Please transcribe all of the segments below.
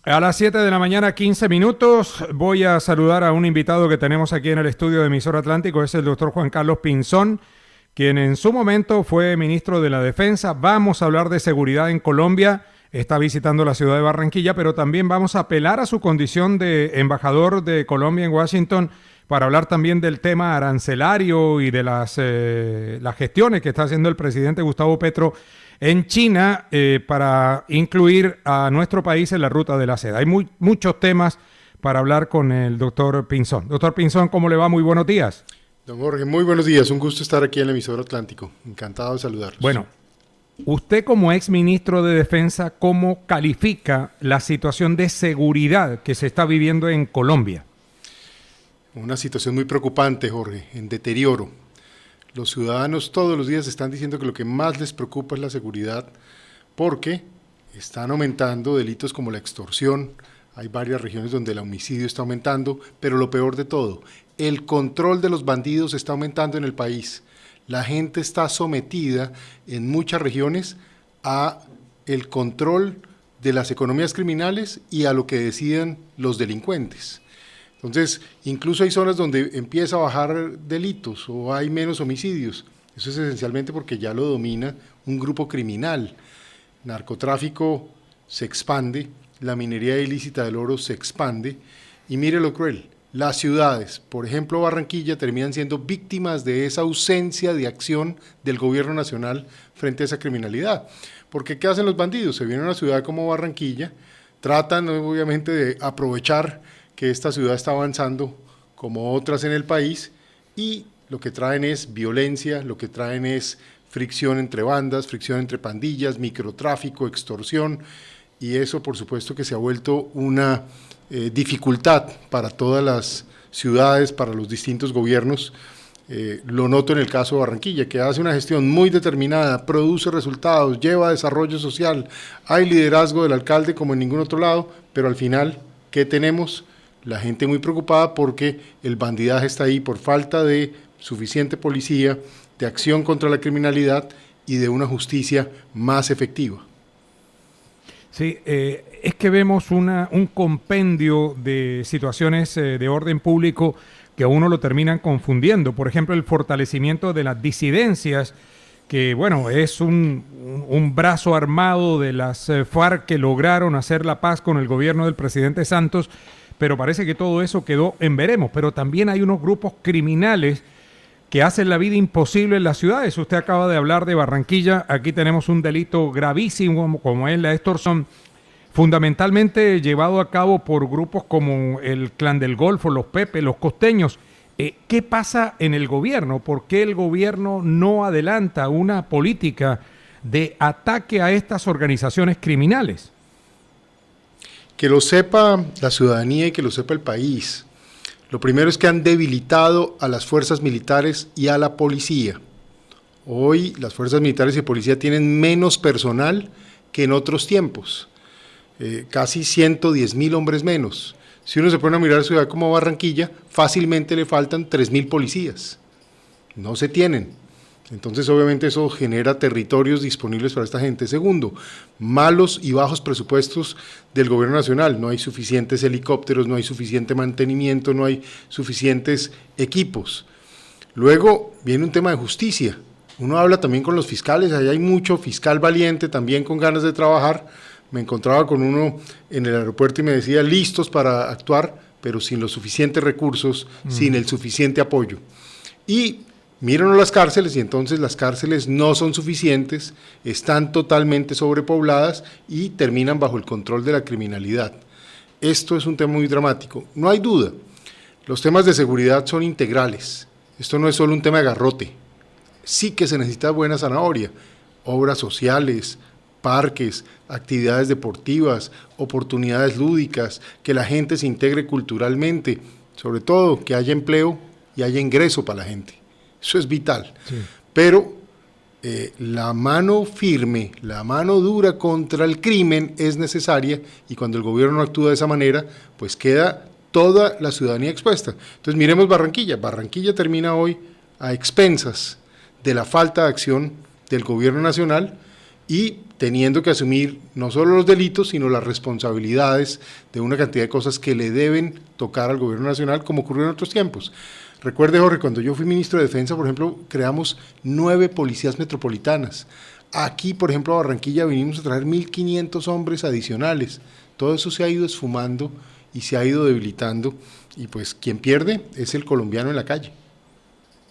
A las 7 de la mañana, 15 minutos, voy a saludar a un invitado que tenemos aquí en el estudio de Emisor Atlántico, es el doctor Juan Carlos Pinzón, quien en su momento fue ministro de la Defensa. Vamos a hablar de seguridad en Colombia, está visitando la ciudad de Barranquilla, pero también vamos a apelar a su condición de embajador de Colombia en Washington para hablar también del tema arancelario y de las gestiones que está haciendo el presidente Gustavo Petro en China para incluir a nuestro país en la ruta de la seda. Hay muchos temas para hablar con el doctor Pinzón. Doctor Pinzón, ¿cómo le va? Muy buenos días. Don Jorge, muy buenos días. Un gusto estar aquí en el Emisor Atlántico. Encantado de saludarlos. Bueno, usted como ex ministro de Defensa, ¿cómo califica la situación de seguridad que se está viviendo en Colombia? Una situación muy preocupante, Jorge, en deterioro. Los ciudadanos todos los días están diciendo que lo que más les preocupa es la seguridad porque están aumentando delitos como la extorsión. Hay varias regiones donde el homicidio está aumentando, pero lo peor de todo, el control de los bandidos está aumentando en el país. La gente está sometida en muchas regiones a el control de las economías criminales y a lo que decidan los delincuentes. Entonces, incluso hay zonas donde empieza a bajar delitos o hay menos homicidios. Eso es esencialmente porque ya lo domina un grupo criminal. Narcotráfico se expande, la minería ilícita del oro se expande y mire lo cruel. Las ciudades, por ejemplo Barranquilla, terminan siendo víctimas de esa ausencia de acción del gobierno nacional frente a esa criminalidad. Porque ¿qué hacen los bandidos? Se vienen a una ciudad como Barranquilla, tratan obviamente de aprovechar que esta ciudad está avanzando como otras en el país y lo que traen es violencia, lo que traen es fricción entre bandas, fricción entre pandillas, microtráfico, extorsión, y eso por supuesto que se ha vuelto una dificultad para todas las ciudades, para los distintos gobiernos. Lo noto en el caso de Barranquilla, que hace una gestión muy determinada, produce resultados, lleva desarrollo social, hay liderazgo del alcalde como en ningún otro lado, pero al final, ¿qué tenemos? La gente muy preocupada porque el bandidaje está ahí por falta de suficiente policía, de acción contra la criminalidad y de una justicia más efectiva. Sí, es que vemos un compendio de situaciones de orden público que a uno lo terminan confundiendo. Por ejemplo, el fortalecimiento de las disidencias, que bueno, es un brazo armado de las FARC que lograron hacer la paz con el gobierno del presidente Santos, pero parece que todo eso quedó en veremos. Pero también hay unos grupos criminales que hacen la vida imposible en las ciudades. Usted acaba de hablar de Barranquilla, aquí tenemos un delito gravísimo como es la extorsión, fundamentalmente llevado a cabo por grupos como el Clan del Golfo, los Pepe, los costeños. ¿Qué pasa en el gobierno? ¿Por qué el gobierno no adelanta una política de ataque a estas organizaciones criminales? Que lo sepa la ciudadanía y que lo sepa el país. Lo primero es que han debilitado a las fuerzas militares y a la policía. Hoy las fuerzas militares y policía tienen menos personal que en otros tiempos. Casi 110.000 hombres menos. Si uno se pone a mirar ciudad como Barranquilla, fácilmente le faltan 3.000 policías. No se tienen. Entonces, obviamente, eso genera territorios disponibles para esta gente. Segundo, malos y bajos presupuestos del gobierno nacional. No hay suficientes helicópteros, no hay suficiente mantenimiento, no hay suficientes equipos. Luego, viene un tema de justicia. Uno habla también con los fiscales, ahí hay mucho fiscal valiente también con ganas de trabajar. Me encontraba con uno en el aeropuerto y me decía, listos para actuar, pero sin los suficientes recursos, sin el suficiente apoyo. Y míranos las cárceles y entonces las cárceles no son suficientes, están totalmente sobrepobladas y terminan bajo el control de la criminalidad. Esto es un tema muy dramático. No hay duda, los temas de seguridad son integrales. Esto no es solo un tema de garrote. Sí que se necesita buena zanahoria, obras sociales, parques, actividades deportivas, oportunidades lúdicas, que la gente se integre culturalmente, sobre todo que haya empleo y haya ingreso para la gente. Eso es vital, sí. Pero la mano firme, la mano dura contra el crimen es necesaria y cuando el gobierno no actúa de esa manera, pues queda toda la ciudadanía expuesta. Entonces miremos Barranquilla. Barranquilla termina hoy a expensas de la falta de acción del gobierno nacional y teniendo que asumir no solo los delitos, sino las responsabilidades de una cantidad de cosas que le deben tocar al gobierno nacional, como ocurrió en otros tiempos. Recuerde, Jorge, cuando yo fui ministro de Defensa, por ejemplo, creamos 9 policías metropolitanas. Aquí, por ejemplo, a Barranquilla vinimos a traer 1.500 hombres adicionales. Todo eso se ha ido esfumando y se ha ido debilitando, y pues quien pierde es el colombiano en la calle.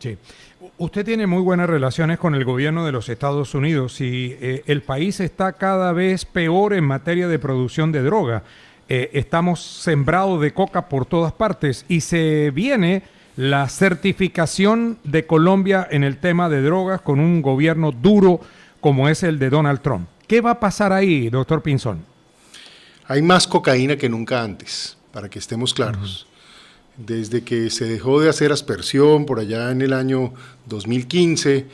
Sí. Usted tiene muy buenas relaciones con el gobierno de los Estados Unidos y el país está cada vez peor en materia de producción de droga. Estamos sembrados de coca por todas partes y se viene la certificación de Colombia en el tema de drogas con un gobierno duro como es el de Donald Trump. ¿Qué va a pasar ahí, doctor Pinzón? Hay más cocaína que nunca antes, para que estemos claros. Desde que se dejó de hacer aspersión por allá en el año 2015,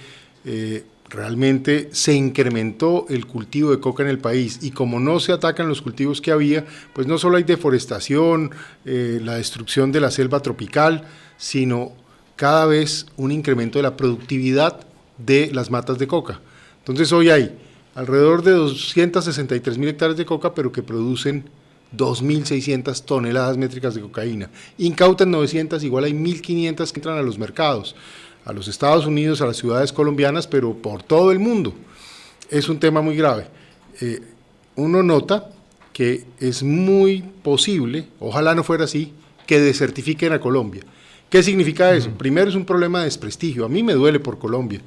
realmente se incrementó el cultivo de coca en el país, y como no se atacan los cultivos que había, pues no solo hay deforestación, la destrucción de la selva tropical, sino cada vez un incremento de la productividad de las matas de coca. Entonces hoy hay alrededor de 263.000 hectáreas de coca, pero que producen 2.600 toneladas métricas de cocaína. Incautan 900, igual hay 1.500 que entran a los mercados, a los Estados Unidos, a las ciudades colombianas, pero por todo el mundo. Es un tema muy grave. Uno nota que es muy posible, ojalá no fuera así, que desertifiquen a Colombia. ¿Qué significa eso? Primero, es un problema de desprestigio. A mí me duele por Colombia.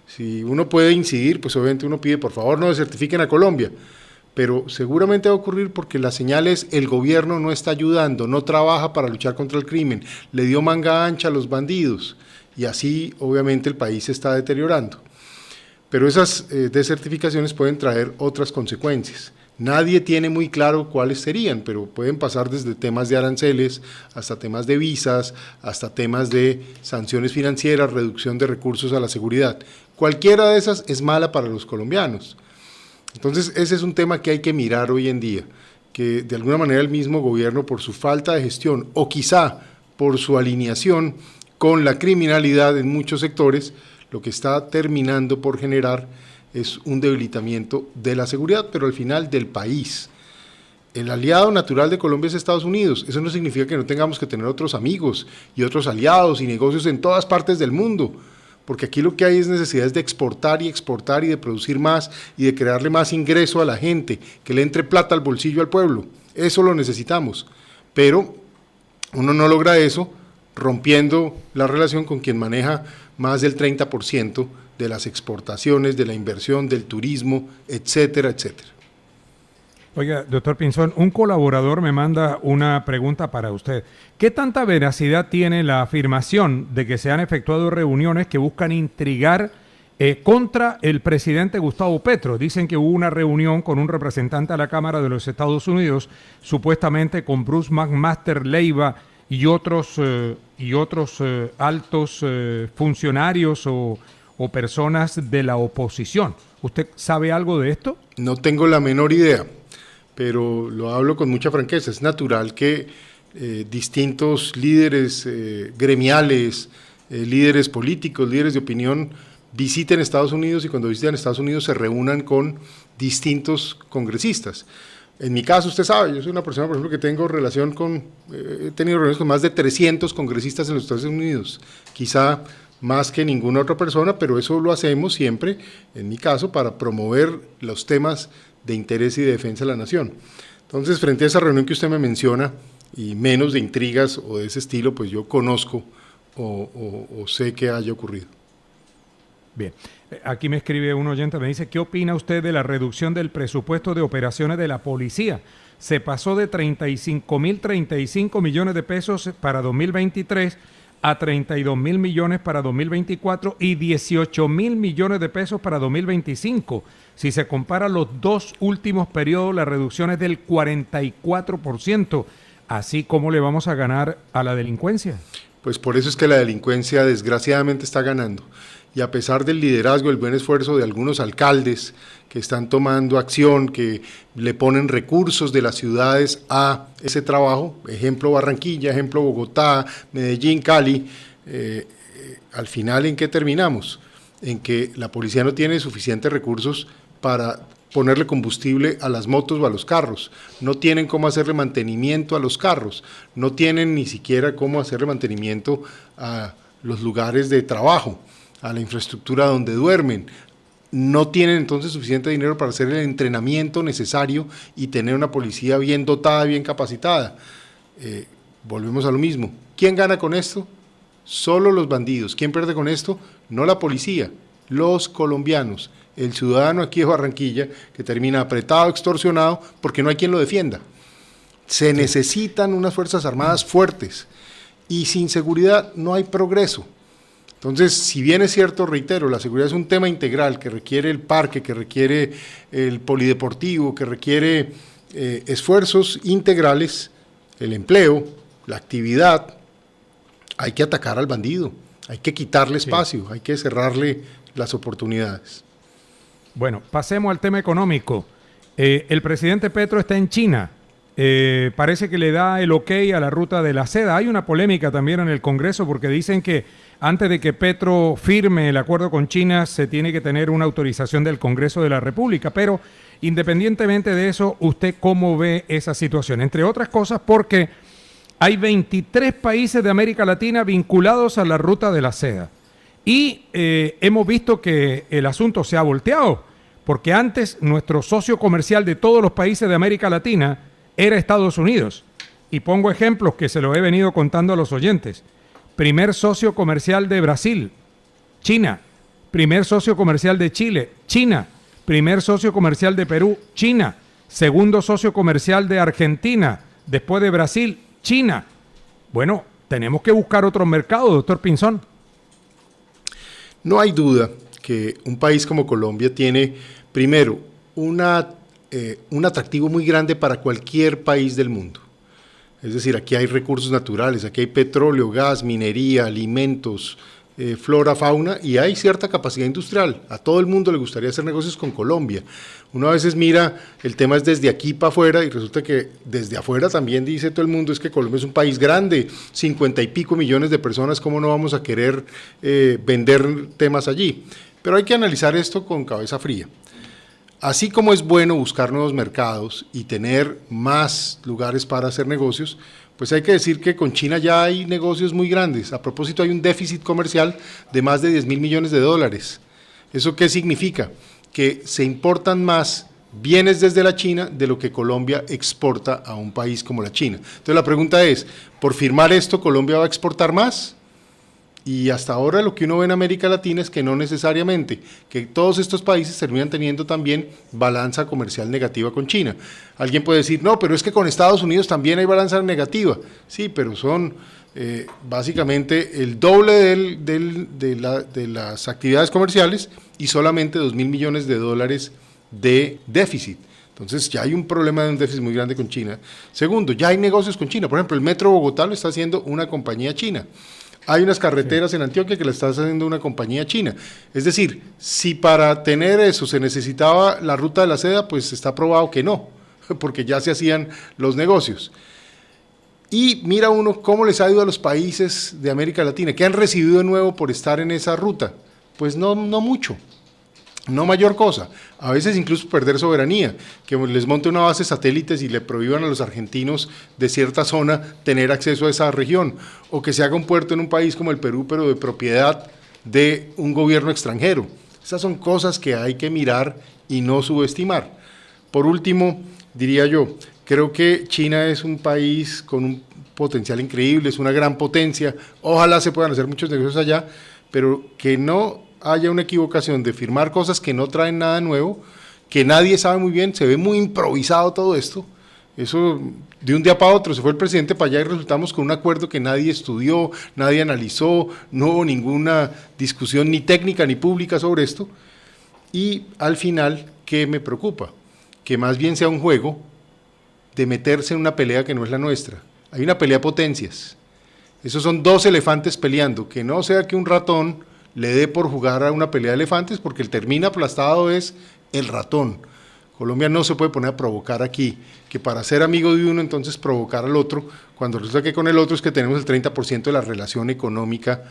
Si uno puede incidir, pues obviamente uno pide, por favor, no desertifiquen a Colombia. Pero seguramente va a ocurrir porque la señal es: el gobierno no está ayudando, no trabaja para luchar contra el crimen, le dio manga ancha a los bandidos, y así obviamente el país se está deteriorando. Pero esas desertificaciones pueden traer otras consecuencias. Nadie tiene muy claro cuáles serían, pero pueden pasar desde temas de aranceles, hasta temas de visas, hasta temas de sanciones financieras, reducción de recursos a la seguridad. Cualquiera de esas es mala para los colombianos. Entonces ese es un tema que hay que mirar hoy en día, que de alguna manera el mismo gobierno, por su falta de gestión o quizá por su alineación con la criminalidad en muchos sectores, lo que está terminando por generar es un debilitamiento de la seguridad, pero al final del país. El aliado natural de Colombia es Estados Unidos. Eso no significa que no tengamos que tener otros amigos y otros aliados y negocios en todas partes del mundo, porque aquí lo que hay es necesidades de exportar y de producir más y de crearle más ingreso a la gente, que le entre plata al bolsillo al pueblo. Eso lo necesitamos, pero uno no logra eso rompiendo la relación con quien maneja más del 30% de las exportaciones, de la inversión, del turismo, etcétera, etcétera. Oiga, doctor Pinzón, un colaborador me manda una pregunta para usted. ¿Qué tanta veracidad tiene la afirmación de que se han efectuado reuniones que buscan intrigar contra el presidente Gustavo Petro? Dicen que hubo una reunión con un representante a la Cámara de los Estados Unidos, supuestamente con Bruce McMaster Leiva y otros altos funcionarios o personas de la oposición. ¿Usted sabe algo de esto? No tengo la menor idea, pero lo hablo con mucha franqueza. Es natural que distintos líderes gremiales, líderes políticos, líderes de opinión visiten Estados Unidos, y cuando visitan Estados Unidos se reúnan con distintos congresistas. En mi caso, usted sabe, yo soy una persona, por ejemplo, que tengo relación con, he tenido reuniones con más de 300 congresistas en los Estados Unidos, quizá más que ninguna otra persona, pero eso lo hacemos siempre, en mi caso, para promover los temas de interés y de defensa de la nación. Entonces, frente a esa reunión que usted me menciona, y menos de intrigas o de ese estilo, pues yo conozco o sé que haya ocurrido. Bien, aquí me escribe un oyente, me dice: ¿qué opina usted de la reducción del presupuesto de operaciones de la policía? Se pasó de 35.035 millones de pesos para 2023 a 32.000 millones para 2024 y 18.000 millones de pesos para 2025. Si se compara los dos últimos periodos, la reducción es del 44%. ¿Así cómo le vamos a ganar a la delincuencia? Pues por eso es que la delincuencia desgraciadamente está ganando. Y a pesar del liderazgo, el buen esfuerzo de algunos alcaldes que están tomando acción, que le ponen recursos de las ciudades a ese trabajo, ejemplo Barranquilla, ejemplo Bogotá, Medellín, Cali, al final, ¿en qué terminamos? En que la policía no tiene suficientes recursos para ponerle combustible a las motos o a los carros, no tienen cómo hacerle mantenimiento a los carros, no tienen ni siquiera cómo hacerle mantenimiento a los lugares de trabajo, a la infraestructura donde duermen. No tienen entonces suficiente dinero para hacer el entrenamiento necesario y tener una policía bien dotada, bien capacitada. Volvemos a lo mismo. ¿Quién gana con esto? Solo los bandidos. ¿Quién pierde con esto? No la policía, los colombianos. El ciudadano aquí de Barranquilla que termina apretado, extorsionado, porque no hay quien lo defienda. Se necesitan unas Fuerzas Armadas fuertes y sin seguridad no hay progreso. Entonces, si bien es cierto, reitero, la seguridad es un tema integral que requiere el parque, que requiere el polideportivo, que requiere esfuerzos integrales, el empleo, la actividad, hay que atacar al bandido, hay que quitarle espacio, hay que cerrarle las oportunidades. Bueno, pasemos al tema económico. El presidente Petro está en China. Parece que le da el ok a la ruta de la seda. Hay una polémica también en el Congreso porque dicen que antes de que Petro firme el acuerdo con China se tiene que tener una autorización del Congreso de la República. Pero independientemente de eso, ¿usted cómo ve esa situación? Entre otras cosas porque hay 23 países de América Latina vinculados a la ruta de la seda. Y hemos visto que el asunto se ha volteado, porque antes nuestro socio comercial de todos los países de América Latina era Estados Unidos. Y pongo ejemplos que se los he venido contando a los oyentes. Primer socio comercial de Brasil, China. Primer socio comercial de Chile, China. Primer socio comercial de Perú, China. Segundo socio comercial de Argentina, después de Brasil, China. Bueno, tenemos que buscar otro mercado, doctor Pinzón. No hay duda que un país como Colombia tiene, primero, un atractivo muy grande para cualquier país del mundo. Es decir, aquí hay recursos naturales, aquí hay petróleo, gas, minería, alimentos, flora, fauna, y hay cierta capacidad industrial. A todo el mundo le gustaría hacer negocios con Colombia. Uno a veces mira, el tema es desde aquí para afuera, y resulta que desde afuera también dice todo el mundo, es que Colombia es un país grande, 50 y pico millones de personas, ¿cómo no vamos a querer vender temas allí? Pero hay que analizar esto con cabeza fría. Así como es bueno buscar nuevos mercados y tener más lugares para hacer negocios, pues hay que decir que con China ya hay negocios muy grandes. A propósito, hay un déficit comercial de más de 10.000 millones de dólares. ¿Eso qué significa? Que se importan más bienes desde la China de lo que Colombia exporta a un país como la China. Entonces la pregunta es, ¿por firmar esto Colombia va a exportar más? Y hasta ahora lo que uno ve en América Latina es que no necesariamente, que todos estos países terminan teniendo también balanza comercial negativa con China. Alguien puede decir, no, pero es que con Estados Unidos también hay balanza negativa. Sí, pero son básicamente el doble de las actividades comerciales y solamente 2.000 millones de dólares de déficit. Entonces ya hay un problema de un déficit muy grande con China. Segundo, ya hay negocios con China. Por ejemplo, el Metro Bogotá lo está haciendo una compañía china. Hay unas carreteras en Antioquia que la está haciendo una compañía china. Es decir, si para tener eso se necesitaba la ruta de la seda, pues está probado que no, porque ya se hacían los negocios. Y mira uno cómo les ha ido a los países de América Latina, ¿qué han recibido de nuevo por estar en esa ruta? Pues no mucho. No mayor cosa, a veces incluso perder soberanía, que les monte una base satélites y le prohíban a los argentinos de cierta zona tener acceso a esa región, o que se haga un puerto en un país como el Perú, pero de propiedad de un gobierno extranjero. Esas son cosas que hay que mirar y no subestimar. Por último, diría yo, creo que China es un país con un potencial increíble, es una gran potencia, ojalá se puedan hacer muchos negocios allá, pero que no haya una equivocación de firmar cosas que no traen nada nuevo, que nadie sabe muy bien, se ve muy improvisado todo esto. Eso de un día para otro se fue el presidente para allá y resultamos con un acuerdo que nadie estudió, nadie analizó, no hubo ninguna discusión ni técnica ni pública sobre esto. Y al final, ¿qué me preocupa? Que más bien sea un juego de meterse en una pelea que no es la nuestra. Hay una pelea de potencias. Esos son dos elefantes peleando, que no sea que un ratón le dé por jugar a una pelea de elefantes, porque el termina aplastado es el ratón. Colombia no se puede poner a provocar aquí, que para ser amigo de uno entonces provocar al otro, cuando resulta que con el otro es que tenemos el 30% de la relación económica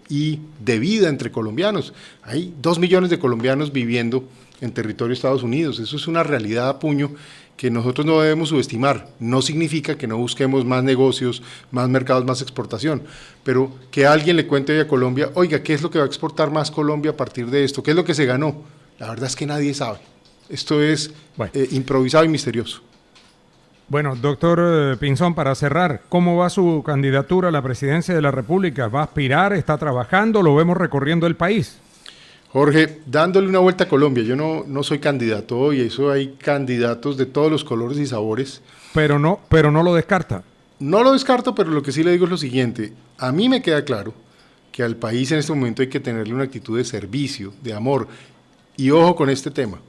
y de vida entre colombianos. Hay 2 millones de colombianos viviendo en territorio de Estados Unidos. Eso es una realidad a puño que nosotros no debemos subestimar. No significa que no busquemos más negocios, más mercados, más exportación, pero que alguien le cuente hoy a Colombia, oiga, ¿qué es lo que va a exportar más Colombia a partir de esto? ¿Qué es lo que se ganó? La verdad es que nadie sabe. Esto es improvisado y misterioso. Bueno, doctor Pinzón, para cerrar, ¿cómo va su candidatura a la presidencia de la República? ¿Va a aspirar? ¿Está trabajando? ¿Lo vemos recorriendo el país? Jorge, dándole una vuelta a Colombia, yo no soy candidato hoy, eso hay candidatos de todos los colores y sabores. Pero no lo descarta. No lo descarto, pero lo que sí le digo es lo siguiente, a mí me queda claro que al país en este momento hay que tenerle una actitud de servicio, de amor, y ojo con este tema,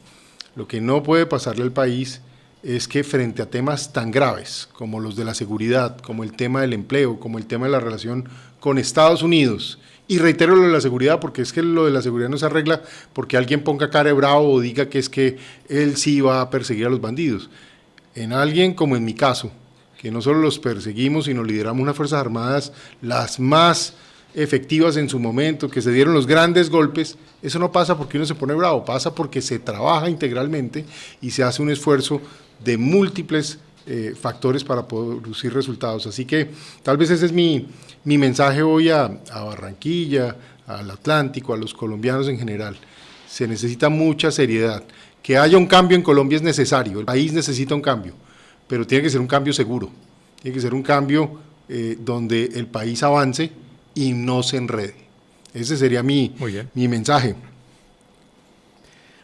lo que no puede pasarle al país es que frente a temas tan graves como los de la seguridad, como el tema del empleo, como el tema de la relación con Estados Unidos, y reitero lo de la seguridad porque es que lo de la seguridad no se arregla porque alguien ponga cara de bravo o diga que es que él sí va a perseguir a los bandidos. En alguien como en mi caso, que no solo los perseguimos, sino lideramos unas Fuerzas Armadas las más efectivas en su momento, que se dieron los grandes golpes, eso no pasa porque uno se pone bravo, pasa porque se trabaja integralmente y se hace un esfuerzo de múltiples factores para producir resultados. Así que tal vez ese es mi mensaje hoy a Barranquilla, al Atlántico, a los colombianos en general. Se necesita mucha seriedad. Que haya un cambio en Colombia es necesario, el país necesita un cambio, pero tiene que ser un cambio seguro, tiene que ser un cambio donde el país avance y no se enrede. Ese sería mi mensaje.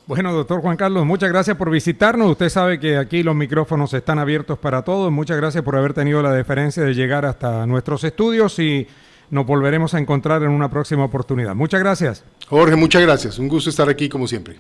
Bueno, doctor Juan Carlos, muchas gracias por visitarnos. Usted sabe que aquí los micrófonos están abiertos para todos. Muchas gracias por haber tenido la deferencia de llegar hasta nuestros estudios y nos volveremos a encontrar en una próxima oportunidad. Muchas gracias. Jorge, muchas gracias. Un gusto estar aquí como siempre.